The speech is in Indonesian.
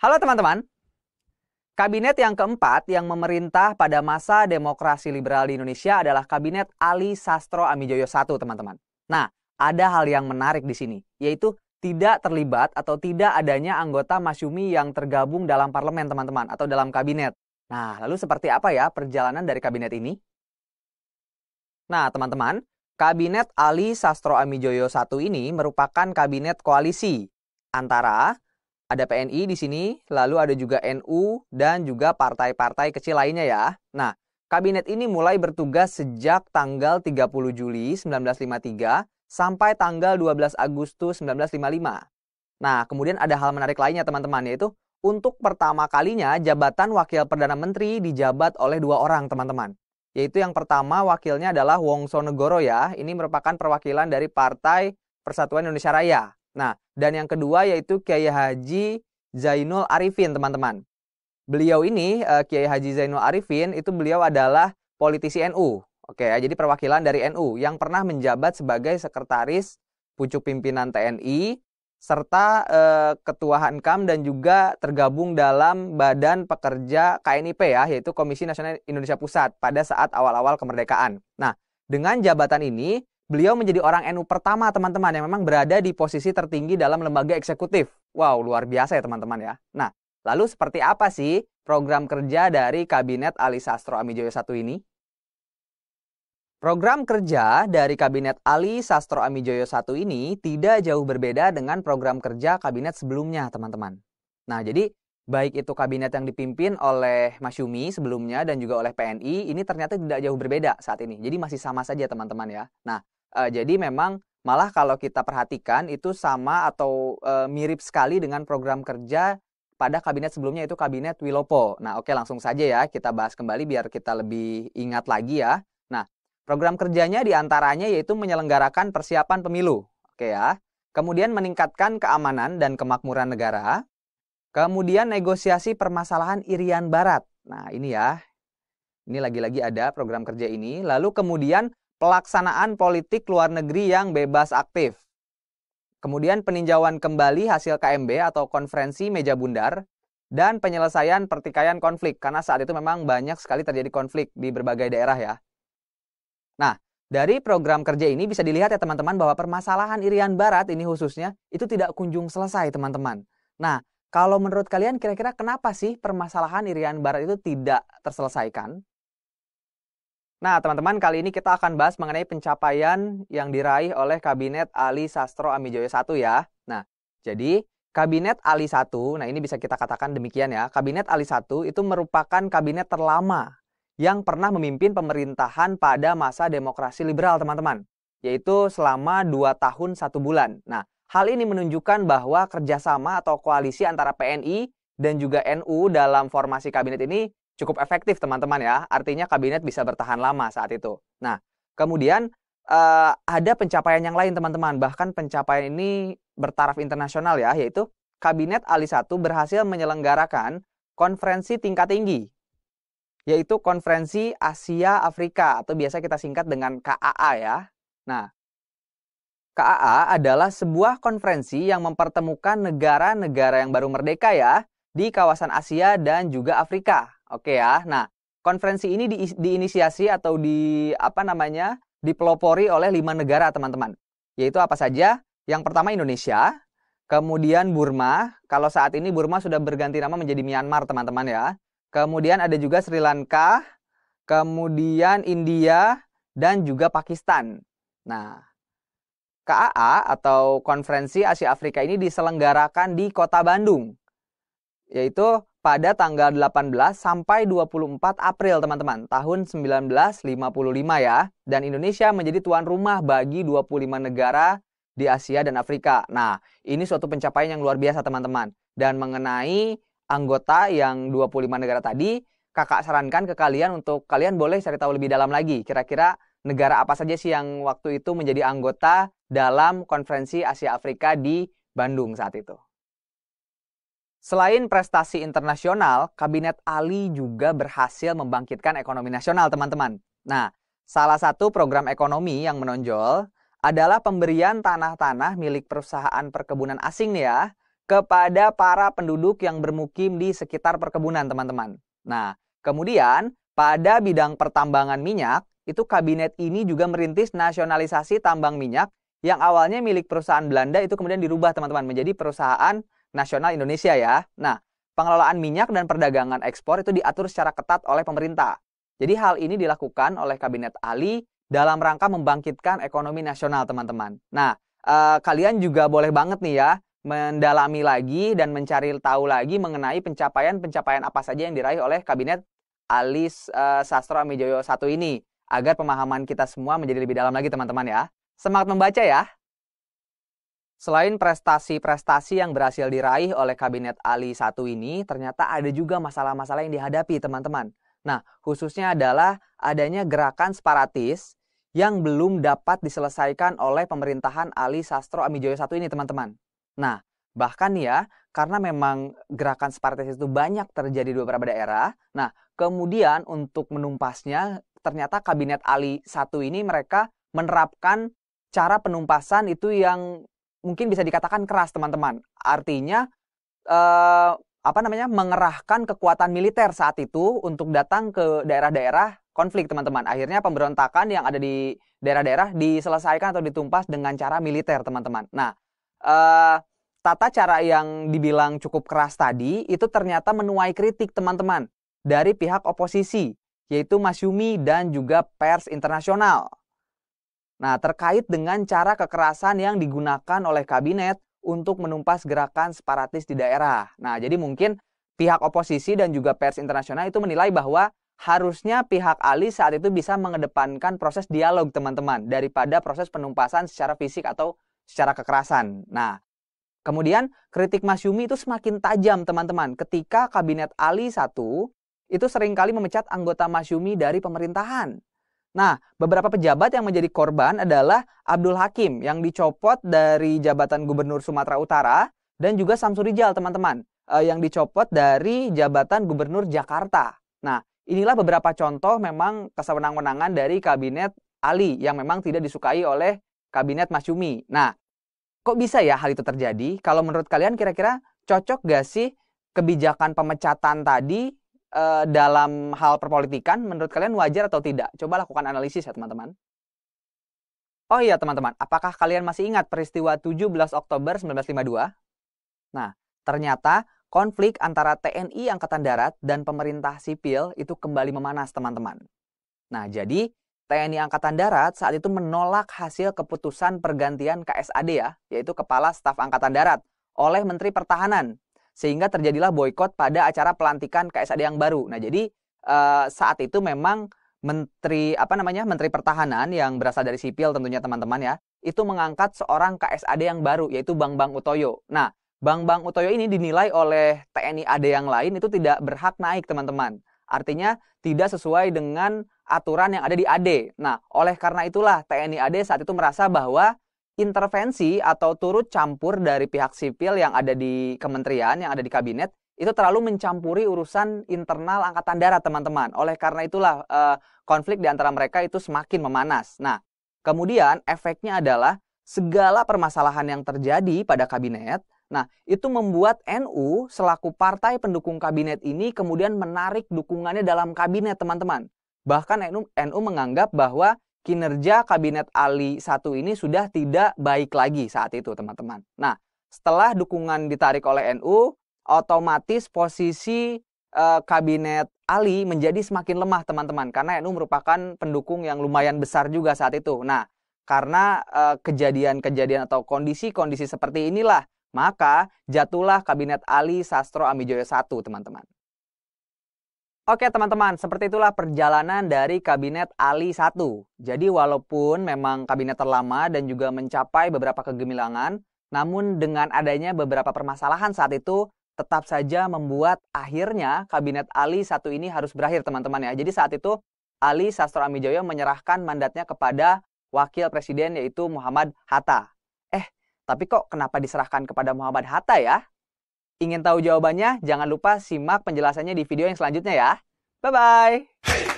Halo teman-teman, kabinet yang keempat yang memerintah pada masa demokrasi liberal di Indonesia adalah Kabinet Ali Sastro Amijoyo I, teman-teman. Nah, ada hal yang menarik di sini, yaitu tidak terlibat atau tidak adanya anggota masyumi yang tergabung dalam parlemen, teman-teman, atau dalam kabinet. Nah, lalu seperti apa ya perjalanan dari kabinet ini? Nah, teman-teman, Kabinet Ali Sastro Amijoyo I ini merupakan kabinet koalisi antara ada PNI di sini, lalu ada juga NU dan juga partai-partai kecil lainnya ya. Nah, kabinet ini mulai bertugas sejak tanggal 30 Juli 1953 sampai tanggal 12 Agustus 1955. Nah, kemudian ada hal menarik lainnya teman-teman, yaitu untuk pertama kalinya jabatan Wakil Perdana Menteri dijabat oleh dua orang teman-teman. Yaitu yang pertama wakilnya adalah Wongsonegoro ya, ini merupakan perwakilan dari Partai Persatuan Indonesia Raya. Nah, dan yang kedua yaitu Kiai Haji Zainul Arifin, teman-teman. Beliau ini, Kiai Haji Zainul Arifin, itu beliau adalah politisi NU. Oke ya, jadi perwakilan dari NU yang pernah menjabat sebagai sekretaris pucuk pimpinan TNI, serta Ketua Hankam dan juga tergabung dalam Badan Pekerja KNIP ya, yaitu Komisi Nasional Indonesia Pusat pada saat awal-awal kemerdekaan. Nah, dengan jabatan ini, beliau menjadi orang NU pertama teman-teman yang memang berada di posisi tertinggi dalam lembaga eksekutif. Wow, luar biasa ya teman-teman ya. Nah, lalu seperti apa sih program kerja dari Kabinet Ali Sastro Amijoyo I ini? Program kerja dari Kabinet Ali Sastro Amijoyo I ini tidak jauh berbeda dengan program kerja kabinet sebelumnya, teman-teman. Nah, jadi baik itu kabinet yang dipimpin oleh Masyumi sebelumnya dan juga oleh PNI, ini ternyata tidak jauh berbeda saat ini. Jadi masih sama saja, teman-teman ya. Nah, jadi memang malah kalau kita perhatikan itu sama atau mirip sekali dengan program kerja pada kabinet sebelumnya, itu Kabinet Wilopo. Nah, oke, langsung saja ya kita bahas kembali biar kita lebih ingat lagi ya. Nah, program kerjanya diantaranya yaitu menyelenggarakan persiapan pemilu, oke ya. Kemudian meningkatkan keamanan dan kemakmuran negara. Kemudian negosiasi permasalahan Irian Barat. Nah ini ya, ini lagi-lagi ada program kerja ini. Lalu kemudian pelaksanaan politik luar negeri yang bebas aktif. Kemudian peninjauan kembali hasil KMB atau konferensi meja bundar. Dan penyelesaian pertikaian konflik, karena saat itu memang banyak sekali terjadi konflik di berbagai daerah ya. Nah, dari program kerja ini bisa dilihat ya teman-teman bahwa permasalahan Irian Barat ini khususnya itu tidak kunjung selesai teman-teman. Nah, kalau menurut kalian kira-kira kenapa sih permasalahan Irian Barat itu tidak terselesaikan? Nah, teman-teman, kali ini kita akan bahas mengenai pencapaian yang diraih oleh Kabinet Ali Sastro Amijoyo I ya. Nah, jadi Kabinet Ali I, nah ini bisa kita katakan demikian ya. Kabinet Ali I itu merupakan kabinet terlama yang pernah memimpin pemerintahan pada masa demokrasi liberal, teman-teman. Yaitu selama 2 tahun 1 bulan. Nah, hal ini menunjukkan bahwa kerjasama atau koalisi antara PNI dan juga NU dalam formasi kabinet ini cukup efektif, teman-teman ya. Artinya kabinet bisa bertahan lama saat itu. Nah, kemudian ada pencapaian yang lain, teman-teman. Bahkan pencapaian ini bertaraf internasional ya, yaitu Kabinet Ali I berhasil menyelenggarakan konferensi tingkat tinggi, yaitu Konferensi Asia Afrika atau biasa kita singkat dengan KAA ya. Nah, KAA adalah sebuah konferensi yang mempertemukan negara-negara yang baru merdeka ya di kawasan Asia dan juga Afrika. Oke ya. Nah, konferensi ini diinisiasi atau dipelopori oleh 5 negara, teman-teman. Yaitu apa saja? Yang pertama Indonesia, kemudian Burma. Kalau saat ini Burma sudah berganti nama menjadi Myanmar, teman-teman ya. Kemudian ada juga Sri Lanka, kemudian India, dan juga Pakistan. Nah, KAA atau Konferensi Asia Afrika ini diselenggarakan di Kota Bandung, yaitu pada tanggal 18 sampai 24 April, teman-teman, tahun 1955 ya. Dan Indonesia menjadi tuan rumah bagi 25 negara di Asia dan Afrika. Nah, ini suatu pencapaian yang luar biasa, teman-teman. Dan mengenai anggota yang 25 negara tadi, kakak sarankan ke kalian untuk kalian boleh cari tahu lebih dalam lagi. Kira-kira negara apa saja sih yang waktu itu menjadi anggota dalam Konferensi Asia Afrika di Bandung saat itu. Selain prestasi internasional, Kabinet Ali juga berhasil membangkitkan ekonomi nasional, teman-teman. Nah, salah satu program ekonomi yang menonjol adalah pemberian tanah-tanah milik perusahaan perkebunan asing nih ya, kepada para penduduk yang bermukim di sekitar perkebunan, teman-teman. Nah, kemudian pada bidang pertambangan minyak, itu kabinet ini juga merintis nasionalisasi tambang minyak yang awalnya milik perusahaan Belanda itu kemudian dirubah, teman-teman, menjadi perusahaan nasional Indonesia ya. Nah, pengelolaan minyak dan perdagangan ekspor itu diatur secara ketat oleh pemerintah. Jadi hal ini dilakukan oleh Kabinet Ali dalam rangka membangkitkan ekonomi nasional, teman-teman. Nah, kalian juga boleh banget nih ya mendalami lagi dan mencari tahu lagi mengenai pencapaian-pencapaian apa saja yang diraih oleh Kabinet Ali Sastro Amijoyo I ini, agar pemahaman kita semua menjadi lebih dalam lagi, teman-teman ya. Semangat membaca ya! Selain prestasi-prestasi yang berhasil diraih oleh Kabinet Ali I ini, ternyata ada juga masalah-masalah yang dihadapi, teman-teman. Nah, khususnya adalah adanya gerakan separatis yang belum dapat diselesaikan oleh pemerintahan Ali Sastro Amijoyo I ini, teman-teman. Nah, bahkan ya, karena memang gerakan separatis itu banyak terjadi di beberapa daerah, nah, kemudian untuk menumpasnya, ternyata Kabinet Ali I ini mereka menerapkan cara penumpasan itu yang mungkin bisa dikatakan keras, teman-teman. Artinya mengerahkan kekuatan militer saat itu untuk datang ke daerah-daerah konflik, teman-teman. Akhirnya pemberontakan yang ada di daerah-daerah diselesaikan atau ditumpas dengan cara militer, teman-teman. Nah, tata cara yang dibilang cukup keras tadi itu ternyata menuai kritik, teman-teman, dari pihak oposisi, yaitu Masyumi dan juga pers internasional. Nah, terkait dengan cara kekerasan yang digunakan oleh kabinet untuk menumpas gerakan separatis di daerah. Nah, jadi mungkin pihak oposisi dan juga pers internasional itu menilai bahwa harusnya pihak Ali saat itu bisa mengedepankan proses dialog, teman-teman, daripada proses penumpasan secara fisik atau secara kekerasan. Nah, kemudian kritik Masyumi itu semakin tajam, teman-teman, ketika Kabinet Ali I itu seringkali memecat anggota Masyumi dari pemerintahan. Nah, beberapa pejabat yang menjadi korban adalah Abdul Hakim yang dicopot dari jabatan Gubernur Sumatera Utara dan juga Samsuri Rijal, teman-teman, yang dicopot dari jabatan Gubernur Jakarta. Nah, inilah beberapa contoh memang kesewenang-wenangan dari Kabinet Ali yang memang tidak disukai oleh Kabinet Masyumi. Nah, kok bisa ya hal itu terjadi? Kalau menurut kalian kira-kira cocok gak sih kebijakan pemecatan tadi dalam hal perpolitikan? Menurut kalian wajar atau tidak? Coba lakukan analisis ya, teman-teman. Oh iya, teman-teman, apakah kalian masih ingat peristiwa 17 Oktober 1952? Nah, ternyata konflik antara TNI Angkatan Darat dan pemerintah sipil itu kembali memanas, teman-teman. Nah, jadi TNI Angkatan Darat saat itu menolak hasil keputusan pergantian KSAD ya, yaitu Kepala Staf Angkatan Darat, oleh Menteri Pertahanan. Sehingga terjadilah boikot pada acara pelantikan KSAD yang baru. Nah, jadi saat itu memang Menteri Pertahanan yang berasal dari sipil tentunya, teman-teman ya, itu mengangkat seorang KSAD yang baru, yaitu Bambang Utoyo. Nah, Bambang Utoyo ini dinilai oleh TNI AD yang lain itu tidak berhak naik, teman-teman. Artinya tidak sesuai dengan aturan yang ada di AD. Nah, oleh karena itulah TNI AD saat itu merasa bahwa intervensi atau turut campur dari pihak sipil yang ada di kementerian, yang ada di kabinet, itu terlalu mencampuri urusan internal Angkatan Darat, teman-teman. Oleh karena itulah konflik di antara mereka itu semakin memanas. Nah, kemudian efeknya adalah segala permasalahan yang terjadi pada kabinet, nah, itu membuat NU selaku partai pendukung kabinet ini kemudian menarik dukungannya dalam kabinet, teman-teman. Bahkan NU menganggap bahwa kinerja Kabinet Ali I ini sudah tidak baik lagi saat itu, teman-teman. Nah, setelah dukungan ditarik oleh NU, otomatis posisi Kabinet Ali menjadi semakin lemah, teman-teman. Karena NU merupakan pendukung yang lumayan besar juga saat itu. Nah, karena kejadian-kejadian atau kondisi-kondisi seperti inilah, maka jatuhlah Kabinet Ali Sastro Amijoyo I, teman-teman. Oke, teman-teman, seperti itulah perjalanan dari Kabinet Ali I. Jadi walaupun memang kabinet terlama dan juga mencapai beberapa kegemilangan, namun dengan adanya beberapa permasalahan saat itu, tetap saja membuat akhirnya Kabinet Ali I ini harus berakhir, teman-teman ya. Jadi saat itu Ali Sastro Amijoyo menyerahkan mandatnya kepada Wakil Presiden yaitu Muhammad Hatta. Tapi kok kenapa diserahkan kepada Muhammad Hatta ya? Ingin tahu jawabannya? Jangan lupa simak penjelasannya di video yang selanjutnya ya. Bye-bye!